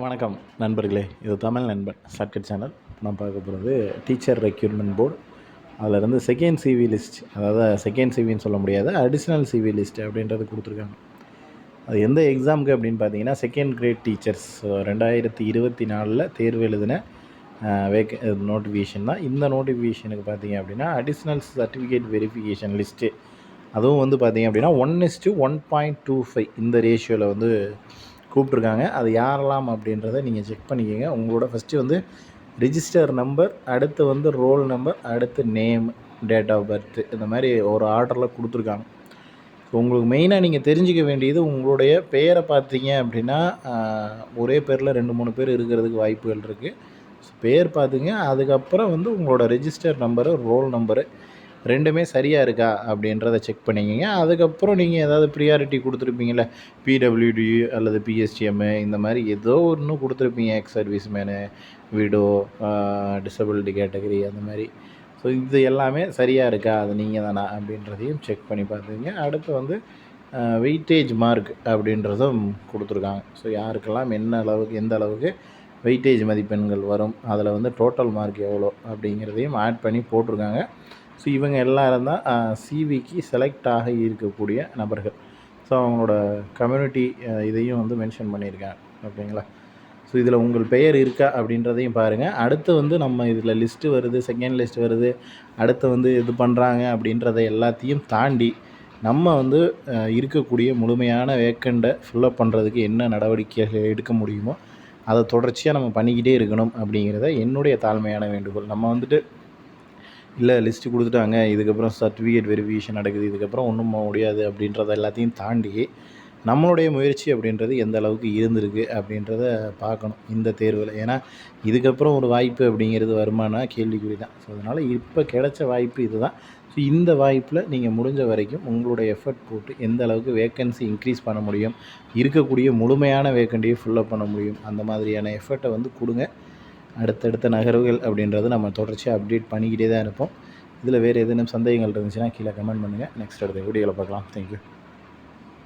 வணக்கம் நண்பர்களே, இது தமிழ் நண்பன் ஷார்ட்கட் சேனல். நான் பார்க்க போகிறது டீச்சர் ரெக்யூர்மெண்ட் போர்டு. அதிலிருந்து செகண்ட் சிவி லிஸ்ட், அதாவது செகண்ட் சிவின்னு சொல்ல முடியாது, அடிஷ்னல் சிவி லிஸ்ட் அப்படின்றது கொடுத்துருக்காங்க. அது எந்த எக்ஸாமுக்கு அப்படின்னு பார்த்தீங்கன்னா, செகண்ட் கிரேட் டீச்சர்ஸ் 2024 தேர்வு எழுதின நோட்டிஃபிகேஷன் தான். இந்த நோட்டிஃபிகேஷனுக்கு பார்த்தீங்க அப்படின்னா அடிஷ்னல் சர்டிஃபிகேட் வெரிஃபிகேஷன் லிஸ்ட்டு, அதுவும் வந்து பார்த்தீங்க அப்படின்னா 1:1.25 இந்த ரேஷியோவில் வந்து கூப்பிட்ருக்காங்க. அது யாரெல்லாம் அப்படின்றத நீங்கள் செக் பண்ணிக்கோங்க. உங்களோட ஃபஸ்ட்டு வந்து ரிஜிஸ்டர் நம்பர், அடுத்து வந்து ரோல் நம்பர், அடுத்து நேம், டேட் ஆஃப் பர்த்து, இந்த மாதிரி ஒரு ஆர்டரில் கொடுத்துருக்காங்க. ஸோ உங்களுக்கு மெயினாக நீங்கள் தெரிஞ்சிக்க வேண்டியது, உங்களுடைய பெயரை பார்த்தீங்க அப்படின்னா ஒரே பேரில் 2-3 பேர் இருக்கிறதுக்கு வாய்ப்புகள் இருக்குது. ஸோ பேர் பார்த்துங்க. அதுக்கப்புறம் வந்து உங்களோட ரெஜிஸ்டர் நம்பரு, ரோல் நம்பரு ரெண்டுமே சரியாக இருக்கா அப்படின்றத செக் பண்ணிக்கங்க. அதுக்கப்புறம் நீங்கள் ஏதாவது ப்ரியாரிட்டி கொடுத்துருப்பீங்கள, பிடபிள்யூடி அல்லது பிஎஸ்டிஎம்மு, இந்த மாதிரி ஏதோ ஒன்று கொடுத்துருப்பீங்க, ex service men, widow, disability category, அந்த மாதிரி. ஸோ இது எல்லாமே சரியாக இருக்கா, அது நீங்கள் தானா அப்படின்றதையும் செக் பண்ணி பார்த்துங்க. அடுத்து வந்து வெயிட்டேஜ் மார்க் அப்படின்றதும் கொடுத்துருக்காங்க. ஸோ யாருக்கெல்லாம் என்ன அளவுக்கு, எந்த அளவுக்கு வெயிட்டேஜ் மதிப்பெண்கள் வரும், அதில் வந்து டோட்டல் மார்க் எவ்வளோ அப்படிங்கிறதையும் ஆட் பண்ணி போட்டிருக்காங்க. ஸோ இவங்க எல்லோரும் தான் சிவிக்கு செலக்ட் ஆக இருக்கக்கூடிய நபர்கள். ஸோ அவங்களோட கம்யூனிட்டி இதையும் வந்து மென்ஷன் பண்ணியிருக்காங்க. ஓகேங்களா? ஸோ இதில் உங்கள் பெயர் இருக்கா அப்படின்றதையும் பாருங்கள். அடுத்து வந்து நம்ம இதில் லிஸ்ட்டு வருது, செகண்ட் லிஸ்ட் வருது, அடுத்து வந்து இது பண்ணுறாங்க அப்படின்றத எல்லாத்தையும் தாண்டி நம்ம வந்து இருக்கக்கூடிய முழுமையான வேக்கண்ட்டை ஃபில்லப் பண்ணுறதுக்கு என்ன நடவடிக்கைகள் எடுக்க முடியுமோ அதை தொடர்ச்சியாக நம்ம பண்ணிக்கிட்டே இருக்கணும் அப்படிங்கிறத என்னுடைய தாழ்மையான வேண்டுகோள். நம்ம வந்துட்டு இல்லை லிஸ்ட்டு கொடுத்துட்டாங்க, இதுக்கப்புறம் சர்டிஃபிகேட் வெரிஃபிகேஷன் நடக்குது, இதுக்கப்புறம் ஒன்றும் முடியாது அப்படின்றத எல்லாத்தையும் தாண்டி நம்மளுடைய முயற்சி அப்படின்றது எந்த அளவுக்கு இருந்திருக்கு அப்படின்றத பார்க்கணும் இந்த தேர்வில். ஏன்னா இதுக்கப்புறம் ஒரு வாய்ப்பு அப்படிங்கிறது வருமானா கேள்விக்குறி தான். ஸோ அதனால் இப்போ கிடைச்ச வாய்ப்பு இது தான். ஸோ இந்த வாய்ப்பில் நீங்கள் முடிஞ்ச வரைக்கும் உங்களுடைய எஃபர்ட் போட்டு எந்த அளவுக்கு வேக்கன்சி இன்க்ரீஸ் பண்ண முடியும், இருக்கக்கூடிய முழுமையான வேக்கண்டியை ஃபில்லப் பண்ண முடியும், அந்த மாதிரியான எஃபர்ட்டை வந்து கொடுங்க. அடுத்தடுத்த நகர்வுகள் அப்படின்றது நம்ம தொடர்ச்சியாக அப்டேட் பண்ணிக்கிட்டே தான் இருப்போம். இதில் வேறு ஏதேனும் சந்தேகங்கள் இருந்துச்சுன்னா கீழே கமெண்ட் பண்ணுங்கள். நெக்ஸ்ட் அடுத்த வீடியோவில் பார்க்கலாம். தேங்க்யூ.